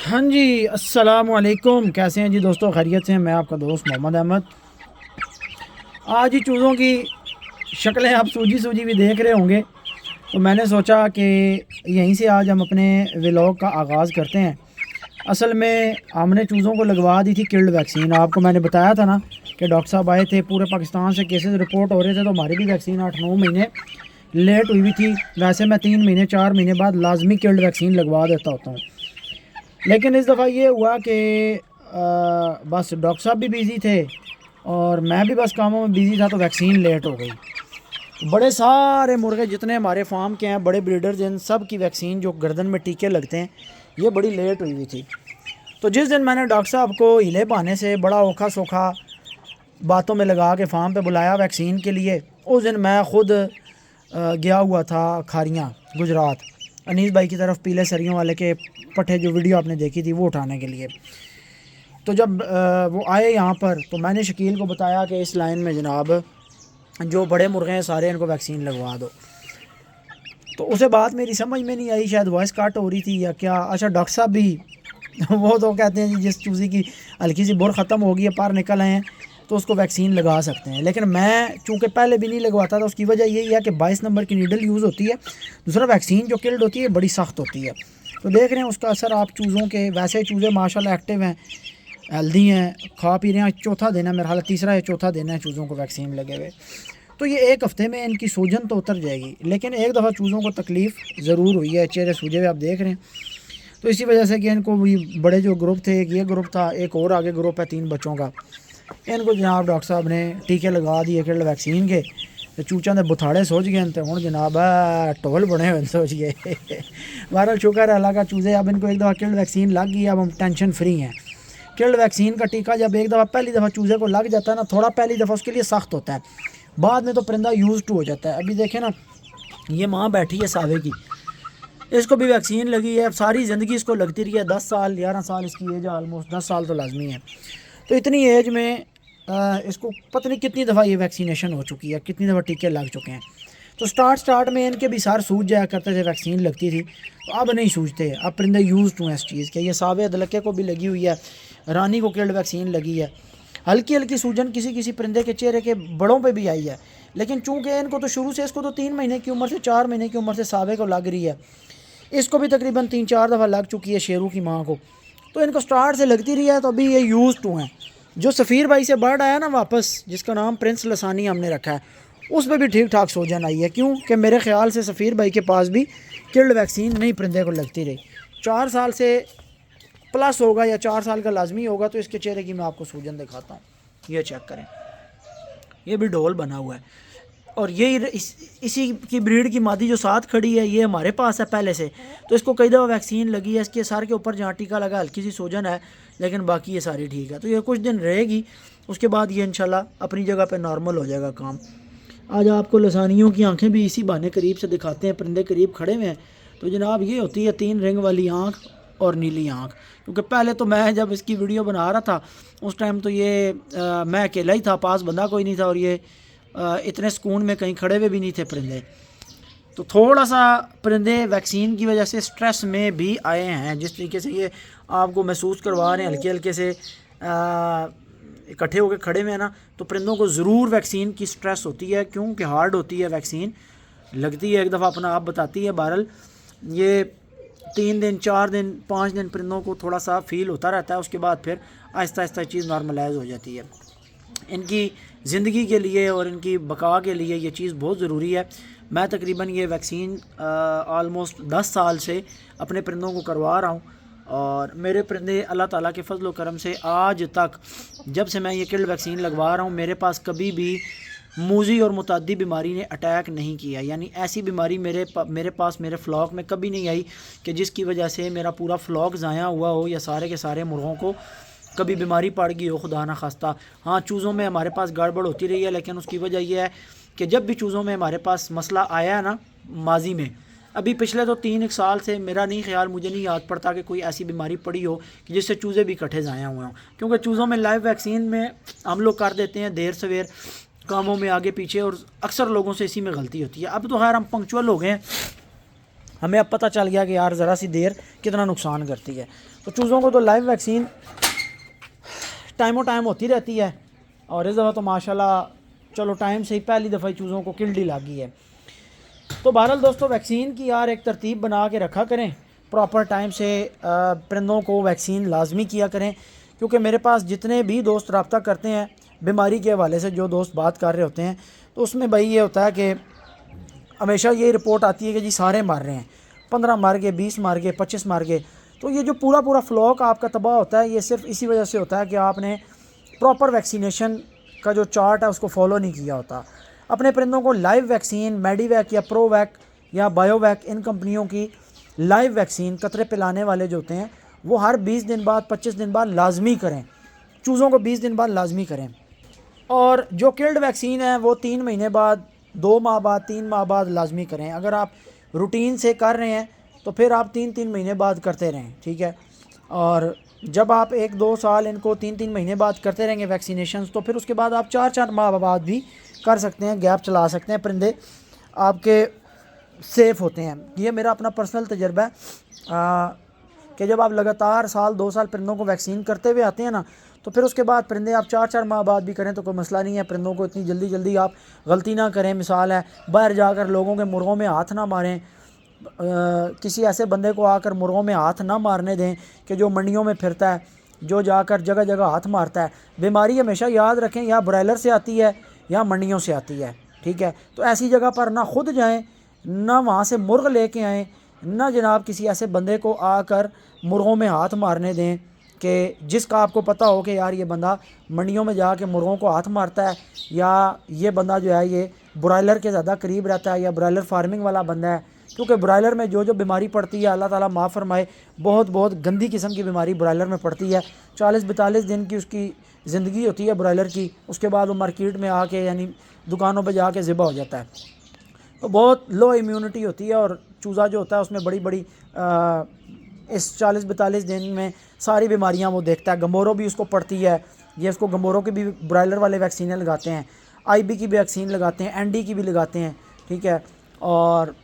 हाँ जी, अस्सलाम वालेकुम। कैसे हैं जी दोस्तों? खैरियत से हैं? मैं आपका दोस्त मोहम्मद अहमद। आज ही चूज़ों की शक्लें आप सूजी भी देख रहे होंगे, तो मैंने सोचा कि यहीं से आज हम अपने व्लॉग का आगाज़ करते हैं। असल में हमने चूज़ों को लगवा दी थी किल्ड वैक्सीन। आपको मैंने बताया था ना कि डॉक्टर साहब आए थे, पूरे पाकिस्तान से केसेस रिपोर्ट हो रहे थे, तो हमारी भी वैक्सीन 8-9 महीने लेट हुई थी। वैसे मैं 3 महीने 4 महीने बाद लाजमी किल्ड वैक्सीन लगवा देता होता हूँ, लेकिन इस दफ़ा ये हुआ कि बस डॉक्टर साहब भी बिज़ी थे और मैं भी बस कामों में बिज़ी था, तो वैक्सीन लेट हो गई। बड़े सारे मुर्गे जितने हमारे फार्म के हैं, बड़े ब्रीडर्स, इन सब की वैक्सीन जो गर्दन में टीके लगते हैं, ये बड़ी लेट हुई थी। तो जिस दिन मैंने डॉक्टर साहब को हिले बहाने से बड़ा औखा सोखा बातों में लगा के फार्म पे बुलाया वैक्सीन के लिए, उस दिन मैं ख़ुद गया हुआ था खारियाँ, गुजरात, अनीस भाई की तरफ, पीले सरियों वाले के पट्टे जो वीडियो आपने देखी थी वो उठाने के लिए। तो जब वो आए यहाँ पर, तो मैंने शकील को बताया कि इस लाइन में जनाब जो बड़े मुर्गे हैं सारे, इनको वैक्सीन लगवा दो। तो उसे बात मेरी समझ में नहीं आई, शायद वॉइस कट हो रही थी या क्या। अच्छा, डॉक्टर साहब भी वो तो कहते हैं जी जिस चूज़ी की हल्की सी बुर ख़त्म हो गई है, पर निकल आए हैं, तो उसको वैक्सीन लगा सकते हैं। लेकिन मैं चूँकि पहले भी नहीं लगवाता था, उसकी वजह यही है कि 22 नंबर की नीडल यूज़ होती है। दूसरा, वैक्सीन जो किल्ड होती है बड़ी सख्त होती है, तो देख रहे हैं उसका असर आप चूज़ों के। वैसे चूज़े माशाल्लाह एक्टिव हैं, हेल्दी हैं, खा पी रहे हैं। चौथा दिन है मेरा हाल, तीसरा या चौथा दिन है चूज़ों को वैक्सीन लगे हुए। तो ये एक हफ़्ते में इनकी सूजन तो उतर जाएगी, लेकिन एक दफ़ा चूज़ों को तकलीफ़ ज़रूर हुई है, चेहरे सूजे हुए आप देख रहे हैं। तो इसी वजह से कि इनको भी बड़े जो ग्रुप थे, एक ये ग्रुप था, एक और आगे ग्रुप है 3 बच्चों का, इनको जनाब डॉक्टर साहब ने टीके लगा दिए किल्ड वैक्सीन के। तो चूचा ने बुथाड़े सोच गए, तो हूँ जनाब टोल बने हुए सोच गए। बहरहाल शुक्र है अल्लाह का, चूज़े अब इनको एक दफ़ा किल्ड वैक्सीन लग गई, अब हम टेंशन फ्री हैं। किल्ड वैक्सीन का टीका जब एक दफ़ा पहली दफ़ा चूज़े को लग जाता है ना, थोड़ा पहली दफ़ा उसके लिए सख्त होता है, बाद में तो परिंदा यूज़ टू हो जाता है। अभी देखें ना, ये माँ बैठी है सावे की, इसको भी वैक्सीन लगी है, अब सारी ज़िंदगी इसको लगती रही है। 10 साल 11 साल इसकी एज है, ऑलमोस्ट 10 साल तो लाजमी है। तो इतनी एज में इसको पता नहीं कितनी दफ़ा ये वैक्सीनेशन हो चुकी है, कितनी दफ़ा टीके लग चुके हैं। तो स्टार्ट में इनके भी सार सूझ जाया करते थे, वैक्सीन लगती थी, तो अब नहीं सूझते। अब परिंदे यूज़ टू हैं इस चीज़ के। ये सावे अदलके को भी लगी हुई है, रानी को किल्ड वैक्सीन लगी है। हल्की हल्की सूजन किसी किसी परिंदे के चेहरे के बड़ों पे भी आई है, लेकिन चूँकि इनको तो शुरू से, इसको तो 3 महीने की उम्र से 4 महीने की उम्र से सावे को लग रही है, इसको भी तकरीबन 3-4 दफ़ा लग चुकी है शेरू की माँ को, तो इनको स्टार्ट से लगती रही है। तो अभी ये यूज़ टू हैं। जो सफ़ीर भाई से बर्ड आया ना वापस, जिसका नाम प्रिंस लसानी हमने रखा है, उस पर भी ठीक ठाक सूजन आई है। क्यों कि मेरे ख्याल से सफ़ीर भाई के पास भी किल्ड वैक्सीन नहीं परिंदे को लगती रही। 4 साल से प्लस होगा या 4 साल का लाजमी होगा, तो इसके चेहरे की मैं आपको सूजन दिखाता हूँ, ये चेक करें, ये भी ढोल बना हुआ है। और यही इसी की ब्रीड की मादी जो साथ खड़ी है, ये हमारे पास है पहले से, तो इसको कई दफ़ा वैक्सीन लगी है। इसके सर के ऊपर जहाँ टीका लगा हल्की सी सूजन है, लेकिन बाकी ये सारी ठीक है। तो ये कुछ दिन रहेगी, उसके बाद ये इंशाल्लाह अपनी जगह पे नॉर्मल हो जाएगा काम। आज आपको लसानियों की आंखें भी इसी बहाने करीब से दिखाते हैं, परिंदे करीब खड़े हुए हैं। तो जनाब ये होती है 3 रिंग वाली आँख और नीली आँख। क्योंकि पहले तो मैं जब इसकी वीडियो बना रहा था, उस टाइम तो ये मैं अकेला ही था, पास बंदा कोई नहीं था, और ये इतने सुकून में कहीं खड़े हुए भी नहीं थे परिंदे। तो थोड़ा सा परिंदे वैक्सीन की वजह से स्ट्रेस में भी आए हैं। जिस तरीके से ये आपको महसूस करवा रहे हैं, हल्के हल्के से इकट्ठे होकर खड़े हुए हैं ना, तो परिंदों को ज़रूर वैक्सीन की स्ट्रेस होती है, क्योंकि हार्ड होती है वैक्सीन, लगती है एक दफ़ा अपना आप बताती है। बहरहाल ये 3 दिन 4 दिन 5 दिन परिंदों को थोड़ा सा फील होता रहता है, उसके बाद फिर आहिस्ता आहिस्ता चीज़ नॉर्मलाइज हो जाती है। इनकी ज़िंदगी के लिए और इनकी बका के लिए ये चीज़ बहुत ज़रूरी है। मैं तकरीबन ये वैक्सीन ऑलमोस्ट 10 साल से अपने परिंदों को करवा रहा हूँ, और मेरे परिंदे अल्लाह ताला के फजल व करम से आज तक, जब से मैं ये किल्ड वैक्सीन लगवा रहा हूँ, मेरे पास कभी भी मूजी और मुतादी बीमारी ने अटैक नहीं किया। यानी ऐसी बीमारी मेरे पास मेरे फ्लॉक में कभी नहीं आई कि जिसकी वजह से मेरा पूरा फ्लॉक ज़ाया हुआ हो, या सारे के सारे मुर्गों को कभी बीमारी पड़ गई हो, खुदा ना खास्ता। हाँ, चूज़ों में हमारे पास गड़बड़ होती रही है, लेकिन उसकी वजह यह है कि जब भी चूज़ों में हमारे पास मसला आया है ना माजी में, अभी पिछले तो 3 साल से मेरा नहीं ख्याल, मुझे नहीं याद पड़ता कि कोई ऐसी बीमारी पड़ी हो कि जिससे चूज़े भी इकट्ठे ज़ाया हुए हों। क्योंकि चूज़ों में लाइव वैक्सीन में हम लोग कर देते हैं देर सवेर, कामों में आगे पीछे, और अक्सर लोगों से इसी में गलती होती है। अब तो खैर हम पंक्चुअल हो गए हैं, हमें अब पता चल गया कि यार ज़रा सी देर कितना नुकसान करती है। तो चूज़ों को तो लाइव वैक्सीन टाइमों टाइम होती रहती है, और इस दफ़ा तो माशाल्लाह चलो टाइम से ही पहली दफ़ा चूज़ों को किल्डी लगी है। तो बहरहाल दोस्तों, वैक्सीन की यार एक तरतीब बना के रखा करें, प्रॉपर टाइम से परिंदों को वैक्सीन लाजमी किया करें। क्योंकि मेरे पास जितने भी दोस्त रब्ता करते हैं बीमारी के हवाले से, जो दोस्त बात कर रहे होते हैं, तो उसमें भाई ये होता है कि हमेशा ये रिपोर्ट आती है कि जी सारे मर रहे हैं, 15 मर गए, 20 मर गए, 25 मर गए। तो ये जो पूरा फ्लॉक आपका तबाह होता है, ये सिर्फ इसी वजह से होता है कि आपने प्रॉपर वैक्सीनेशन का जो चार्ट है उसको फॉलो नहीं किया होता। अपने परिंदों को लाइव वैक्सीन मेडिवैक या प्रोवैक या बायोवैक, इन कंपनियों की लाइव वैक्सीन कतरे पिलाने वाले जो होते हैं वो हर 20 दिन बाद 25 दिन बाद लाजमी करें। चूज़ों को 20 दिन बाद लाजमी करें। और जो किल्ड वैक्सीन है वो 3 महीने बाद, 2 माह बाद, 3 माह बाद लाजमी करें। अगर आप रूटीन से कर रहे हैं तो फिर आप 3-3 महीने बाद करते रहें, ठीक है। और जब आप 1-2 साल इनको 3-3 महीने बाद करते रहेंगे वैक्सीनेशन, तो फिर उसके बाद आप 4-4 माह बाद भी कर सकते हैं, गैप चला सकते हैं, परिंदे आपके सेफ़ होते हैं। ये मेरा अपना पर्सनल तजर्बा है कि जब आप लगातार साल 2 साल परिंदों को वैक्सीन करते हुए आते हैं ना, तो फिर उसके बाद परिंदे आप 4-4 माह बाद भी करें तो कोई मसला नहीं है। परिंदों को इतनी जल्दी आप गलती ना करें। मिसाल है, बाहर जाकर लोगों के मुर्गों में हाथ ना मारें, किसी ऐसे बंदे को आकर मुर्गों में हाथ ना मारने दें कि जो मंडियों में फिरता है, जो जाकर जगह जगह हाथ मारता है। बीमारी हमेशा याद रखें या ब्रॉयलर से आती है या मंडियों से आती है, ठीक है। तो ऐसी जगह पर ना खुद जाएं, ना वहाँ से मुर्ग लेके आएँ, ना जनाब किसी ऐसे बंदे को आकर मुर्गों में हाथ मारने दें कि जिसका आपको पता हो कि यार ये बंदा मंडियों में जाके मुर्गों को हाथ मारता है, या ये बंदा जो है ये ब्रॉयलर के ज़्यादा करीब रहता है, या ब्रॉयलर फार्मिंग वाला बंदा है। क्योंकि ब्रॉयलर में जो बीमारी पड़ती है, अल्लाह ताला माफ़ फरमाए, बहुत गंदी किस्म की बीमारी ब्रॉयलर में पड़ती है। 40-42 दिन की उसकी ज़िंदगी होती है ब्रॉयलर की। उसके बाद वो मार्केट में आके यानी दुकानों पर जाके ज़िबा हो जाता है। तो बहुत लो इम्यूनिटी होती है, और चूज़ा जो होता है उसमें बड़ी इस 40-42 दिन में सारी बीमारियां वो देखता है। गंबोरो भी उसको पड़ती है, ये उसको गंबोरों की भी ब्रॉयलर वाले वैक्सीनें लगाते हैं, आईबी की भी वैक्सीन लगाते हैं, एनडी की भी लगाते हैं, ठीक है। और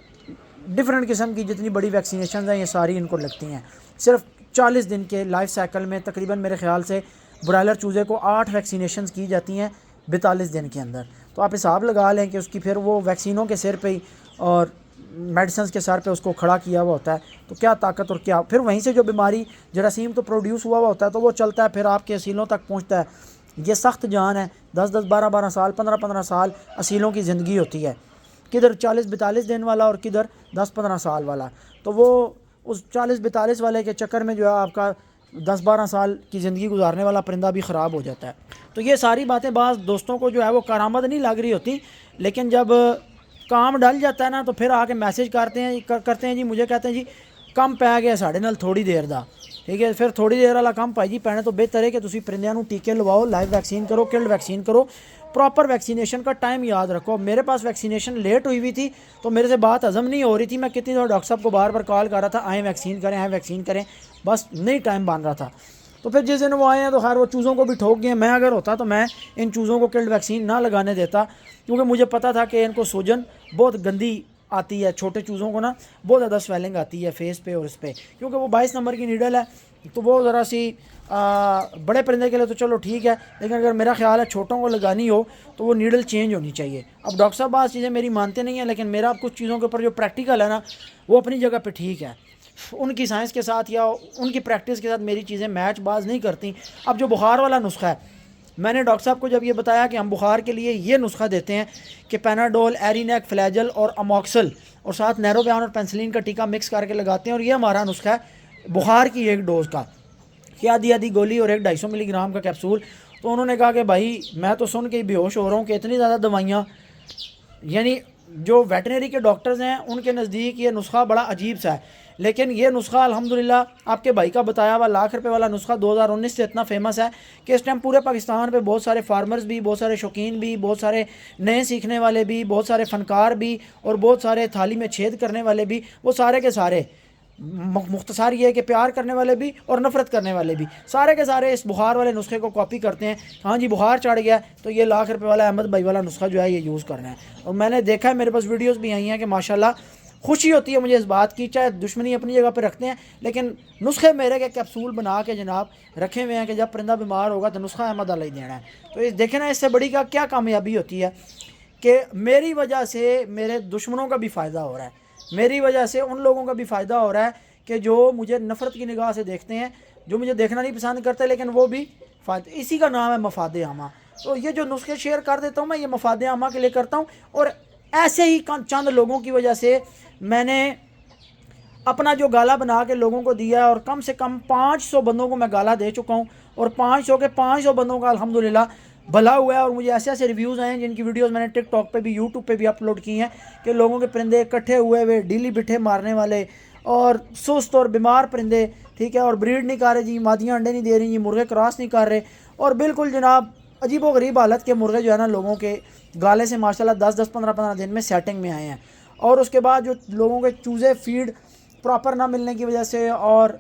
डिफरेंट किस्म की जितनी बड़ी वैक्सीनेशन हैं ये सारी इनको लगती हैं। सिर्फ 40 दिन के लाइफ साइकिल में तकरीबन मेरे ख्याल से ब्रॉयलर चूज़े को 8 वैक्सीनेशन की जाती हैं 42 दिन के अंदर। तो आप हिसाब लगा लें कि उसकी फिर वो वैक्सीनों के सिर पे ही और मेडिसिन के सर पे उसको खड़ा किया हुआ होता है, तो क्या ताकत और क्या, फिर वहीं से जो बीमारी जरासीम तो प्रोड्यूस हुआ होता है तो वो चलता है, फिर आपके असीलों तक पहुंचता है। ये सख्त जान है, 10-10, 12-12 साल, 15-15 साल असीलों की ज़िंदगी होती है, किधर 40-42 दिन वाला और किधर 10-15 साल वाला। तो वो उस 40-42 वाले के चक्कर में जो है आपका 10-12 साल की ज़िंदगी गुजारने वाला परिंदा भी ख़राब हो जाता है। तो ये सारी बातें बाज़ दोस्तों को जो है वो करामत नहीं लग रही होती, लेकिन जब काम डल जाता है ना तो फिर आके मैसेज करते हैं जी, मुझे कहते हैं जी कम पै गया साढ़े नाल थोड़ी देर दा, ठीक है। फिर थोड़ी देर वाला कम भाई जी पैने तो बेहतर है कि तुसी परिंदिਆਂ ਨੂੰ टीके लवाओ, लाइव वैक्सीन करो, किल्ड वैक्सीन करो, प्रॉपर वैक्सीनेशन का टाइम याद रखो। मेरे पास वैक्सीनेशन लेट हुई थी तो मेरे से बात हज़म नहीं हो रही थी, मैं कितनी दफ़ा डॉक्टर साहब को बार बार कॉल कर रहा था, आएँ वैक्सीन करें, आएँ वैक्सीन करें, बस नहीं टाइम बन रहा था। तो फिर जिस दिन वो आए हैं तो खैर वो चूज़ों को भी ठोक गए। मैं अगर होता तो मैं इन चूज़ों को किल्ड वैक्सीन ना लगाने देता, क्योंकि मुझे पता था कि इनको सूजन बहुत गंदी आती है। छोटे चूज़ों को ना बहुत ज़्यादा स्वेलिंग आती है फेस पे और इस पर, क्योंकि वो 22 नंबर की नीडल है, तो वो ज़रा सी बड़े परिंदे के लिए तो चलो ठीक है, लेकिन अगर मेरा ख्याल है छोटों को लगानी हो तो वो नीडल चेंज होनी चाहिए। अब डॉक्टर साहब बात चीज़ें मेरी मानते नहीं हैं, लेकिन मेरा कुछ चीज़ों के ऊपर जो प्रैक्टिकल है ना वो अपनी जगह पे ठीक है। उनकी साइंस के साथ या उनकी प्रैक्टिस के साथ मेरी चीज़ें मैच बाज नहीं करती। अब जो बुखार वाला नुस्खा है, मैंने डॉक्टर साहब को जब ये बताया कि हम बुखार के लिए ये नुस्खा देते हैं कि पैनाडोल, एरिनेक, फ्लैजल और अमॉक्सल और साथ नैरोबियान और पेंसिलिन का टीका मिक्स करके लगाते हैं, और ये हमारा नुस्खा है बुखार की एक डोज़ का, कि आधी गोली और एक 250 मिलीग्राम का कैप्सूल। तो उन्होंने कहा कि भाई मैं तो सुन के ही बेहोश हो रहा हूँ कि इतनी ज़्यादा दवाइयाँ, यानी जो वेटनरी के डॉक्टर्स हैं उनके नज़दीक ये नुस्खा बड़ा अजीब सा है, लेकिन ये नुस्खा अल्हम्दुलिल्लाह आपके भाई का बताया हुआ लाख रुपए वाला नुस्खा 2019 से इतना फेमस है कि इस टाइम पूरे पाकिस्तान पे बहुत सारे फार्मर्स भी, बहुत सारे शौकीन भी, बहुत सारे नए सीखने वाले भी, बहुत सारे फ़नकार भी और बहुत सारे थाली में छेद करने वाले भी, वो सारे के सारे, मुख्तसार ये है कि प्यार करने वाले भी और नफ़रत करने वाले भी, सारे के सारे इस बुखार वाले नुस्खे को कॉपी करते हैं। हाँ जी बुखार चढ़ गया तो ये लाख रुपए वाला अहमद भाई वाला नुस्खा जो है ये यूज़ करना है। और मैंने देखा है, मेरे पास वीडियोस भी आई हैं कि माशाल्लाह खुशी होती है मुझे इस बात की, चाहे दुश्मनी अपनी जगह पर रखते हैं, लेकिन नुस्खे मेरे के कैप्सूल बना के जनाब रखे हुए हैं कि जब परिंदा बीमार होगा तो नुस्खा अहमद अली देना है। तो इस देखें ना, इससे बड़ी का क्या कामयाबी होती है कि मेरी वजह से मेरे दुश्मनों का भी फ़ायदा हो रहा है, मेरी वजह से उन लोगों का भी फ़ायदा हो रहा है कि जो मुझे नफ़रत की निगाह से देखते हैं, जो मुझे देखना नहीं पसंद करते, लेकिन वो भी फ़ायदा। इसी का नाम है मफाद आमा। तो ये जो नुस्खे शेयर कर देता हूँ मैं, ये मफाद आमा के लिए करता हूँ। और ऐसे ही चंद लोगों की वजह से मैंने अपना जो गाला बना के लोगों को दिया है, और कम से कम 500 बंदों को मैं गाला दे चुका हूँ, और 500 के 500 बंदों का अल्हम्दुलिल्लाह भला हुआ है। और मुझे ऐसे ऐसे रिव्यूज़ आए हैं जिनकी वीडियोस मैंने टिकटॉक पे भी, यूट्यूब पे भी अपलोड की हैं कि लोगों के परिंदे इकट्ठे हुए हुए डीली बिठे मारने वाले और सुस्त और बीमार परिंदे, ठीक है, और ब्रीड नहीं कर रहे जी, मादियाँ अंडे नहीं दे रही जी, मुर्गे क्रॉस नहीं कर रहे, और बिल्कुल जनाब अजीब व गरीब हालत के मुर्गे जो है ना लोगों के गाले से माशाल्लाह 10-10 15-15 दिन में सेटिंग में आए हैं। और उसके बाद जो लोगों के चूज़े फीड प्रॉपर ना मिलने की वजह से, और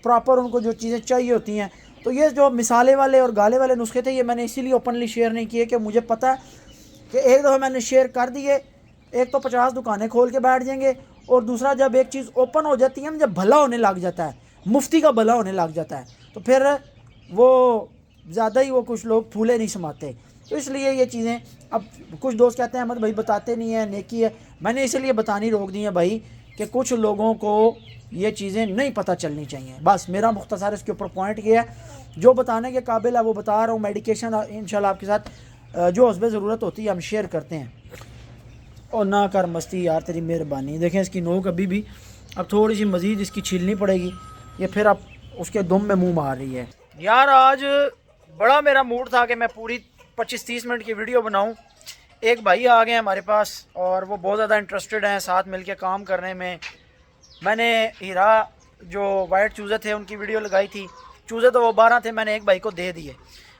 प्रॉपर उनको जो चीज़ें चाहिए होती हैं, तो ये जो मिसाले वाले और गाले वाले नुस्खे थे, ये मैंने इसीलिए ओपनली शेयर नहीं किए कि मुझे पता है कि एक दफ़ा मैंने शेयर कर दिए, एक तो 50 दुकानें खोल के बैठ जाएंगे, और दूसरा जब एक चीज़ ओपन हो जाती है ना, जब भला होने लग जाता है, मुफ्ती का भला होने लग जाता है, तो फिर वो ज़्यादा ही वो कुछ लोग फूले नहीं समाते। तो इसलिए ये चीज़ें, अब कुछ दोस्त कहते हैं अहमद भाई बताते नहीं है, नेकी है, मैंने इसलिए बतानी रोक दी है भाई कि कुछ लोगों को ये चीज़ें नहीं पता चलनी चाहिए। बस मेरा मुख्तसर इसके ऊपर पॉइंट ये है, जो बताने के काबिल है वो बता रहा हूँ। मेडिकेशन इंशाल्लाह आपके साथ जो हस्बे ज़रूरत होती है हम शेयर करते हैं। और ना कर मस्ती यार, तेरी मेहरबानी। देखें इसकी नोक अभी भी, अब थोड़ी सी मज़ीद इसकी छीलनी पड़ेगी, ये फिर अब उसके दुम में मुँह मार रही है। यार आज बड़ा मेरा मूड था कि मैं पूरी 25-30 मिनट की वीडियो बनाऊँ। एक भाई आ गए हमारे पास और वो बहुत ज़्यादा इंटरेस्टेड हैं साथ मिलके काम करने में। मैंने हीरा जो वाइट चूज़े थे उनकी वीडियो लगाई थी, चूज़े तो वो 12 थे, मैंने एक भाई को दे दिए,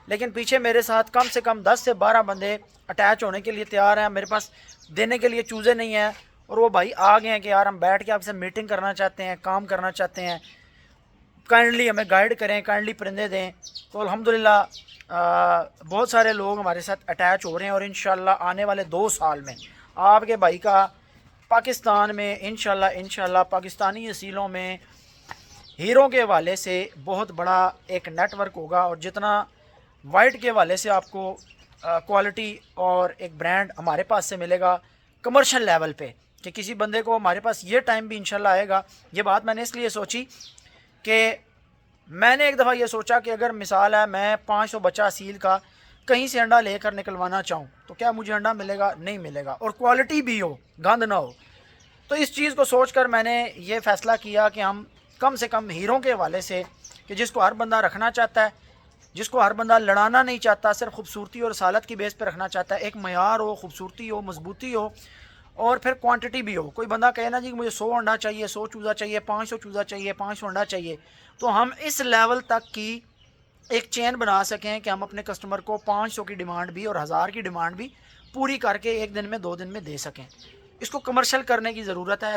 लेकिन पीछे मेरे साथ कम से कम 10 से 12 बंदे अटैच होने के लिए तैयार हैं, मेरे पास देने के लिए चूज़े नहीं हैं। और वो भाई आ गए हैं कि यार हम बैठ के आपसे मीटिंग करना चाहते हैं, काम करना चाहते हैं, काइंडली हमें गाइड करें, काइंडली परिंदे दें। तो अल्हम्दुलिल्लाह बहुत सारे लोग हमारे साथ अटैच हो रहे हैं, और इंशाल्लाह आने वाले 2 साल में आपके भाई का पाकिस्तान में इंशाल्लाह पाकिस्तानी असीलों में हीरों के हवाले से बहुत बड़ा एक नेटवर्क होगा। और जितना वाइट के हवाले से आपको क्वालिटी और एक ब्रांड हमारे पास से मिलेगा कमर्शियल लेवल पे, कि किसी बंदे को हमारे पास ये टाइम भी इंशाल्लाह आएगा। ये बात मैंने इसलिए सोची कि मैंने एक दफ़ा ये सोचा कि अगर मिसाल है मैं 500 बच्चा असील का कहीं से अंडा लेकर निकलवाना चाहूँ तो क्या मुझे अंडा मिलेगा? नहीं मिलेगा, और क्वालिटी भी हो, गंद ना हो। तो इस चीज़ को सोचकर मैंने ये फ़ैसला किया कि हम कम से कम हीरों के हवाले से, कि जिसको हर बंदा रखना चाहता है, जिसको हर बंदा लड़ाना नहीं चाहता, सिर्फ खूबसूरती और सालत की बेस पर रखना चाहता है, एक मयार हो, खूबसूरती हो, मजबूती हो, और फिर क्वांटिटी भी हो। कोई बंदा कहे ना जी मुझे 100 अंडा चाहिए, 100 चूज़ा चाहिए, 500 चूज़ा चाहिए, 500 अंडा चाहिए, तो हम इस लेवल तक की एक चेन बना सकें कि हम अपने कस्टमर को 500 की डिमांड भी और 1000 की डिमांड भी पूरी करके एक दिन में 2 दिन में दे सकें। इसको कमर्शियल करने की ज़रूरत है,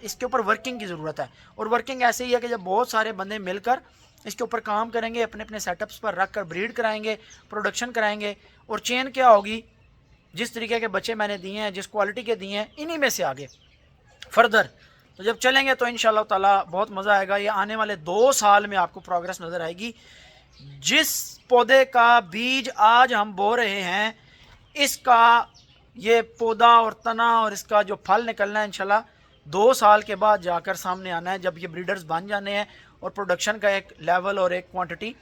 इसके ऊपर वर्किंग की ज़रूरत है। और वर्किंग ऐसे ही है कि जब बहुत सारे बंदे मिलकर इसके ऊपर काम करेंगे, अपने अपने सेटअप्स पर रख कर ब्रीड कराएंगे, प्रोडक्शन कराएंगे, और चेन क्या होगी, जिस तरीके के बच्चे मैंने दिए हैं, जिस क्वालिटी के दिए हैं, इन्हीं में से आगे फर्दर तो जब चलेंगे तो इंशाल्लाह ताला बहुत मज़ा आएगा। ये आने वाले 2 साल में आपको प्रोग्रेस नज़र आएगी। जिस पौधे का बीज आज हम बो रहे हैं, इसका ये पौधा और तना और इसका जो फल निकलना है इंशाल्लाह 2 साल के बाद जाकर सामने आना है, जब ये ब्रीडर्स बन जाने हैं और प्रोडक्शन का एक लेवल और एक क्वांटिटी,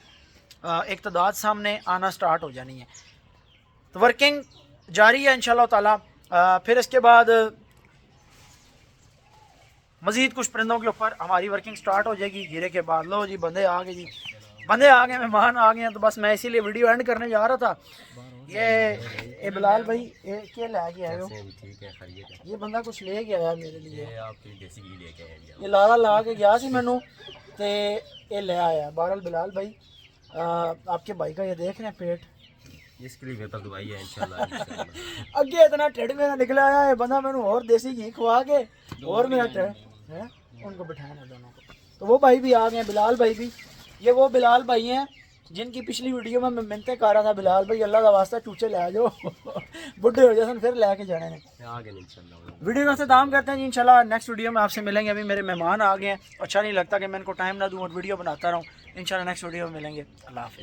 एक तादाद सामने आना स्टार्ट हो जानी है। तो वर्किंग जारी है इंशाल्लाह ताला। फिर इसके बाद मज़ीद कुछ परिंदों के ऊपर हमारी वर्किंग स्टार्ट हो जाएगी हीरे के बाद। लो जी बंदे आ गए, जी बंदे आ गए, मेहमान आ गए हैं। तो बस मैं इसीलिए वीडियो एंड करने जा रहा था। ये बिलाल भाई क्या ले आया हो? ये बंदा कुछ ले गया है मेरे लिए, ये लारा ला के गया सी मैनू तो ये ले आया। बहरहाल बिलाल भाई आपके भाई का ये देख रहे हैं पेट, इसके लिए बेहतर दवाई है इंशाल्लाह। अगे इतना टेढ़ मेरा निकला आया है बंदा, मैंने और देसी घी खवा के और मेरा टेढ़ है, उनको बिठाना दोनों को। तो वो भाई भी आ गए, बिलाल भाई भी। ये वो बिलाल भाई हैं जिनकी पिछली वीडियो में मैं मिन्नतें कर रहा था बिलाल भाई अल्लाह का वास्ता चूचे ले जाओ बुढ़े हो जाए फिर लेके जाने ने। आगे इंशाल्लाह वीडियो का इख्तिताम करते हैं जी इंशाल्लाह नेक्स्ट वीडियो में आपसे मिलेंगे। अभी मेरे मेहमान आ गए हैं, अच्छा नहीं लगता कि मैं इनको टाइम ना दूँ और वीडियो बनाता रहूँ। इंशाल्लाह नेक्स्ट वीडियो में मिलेंगे। अल्लाह हाफिज़।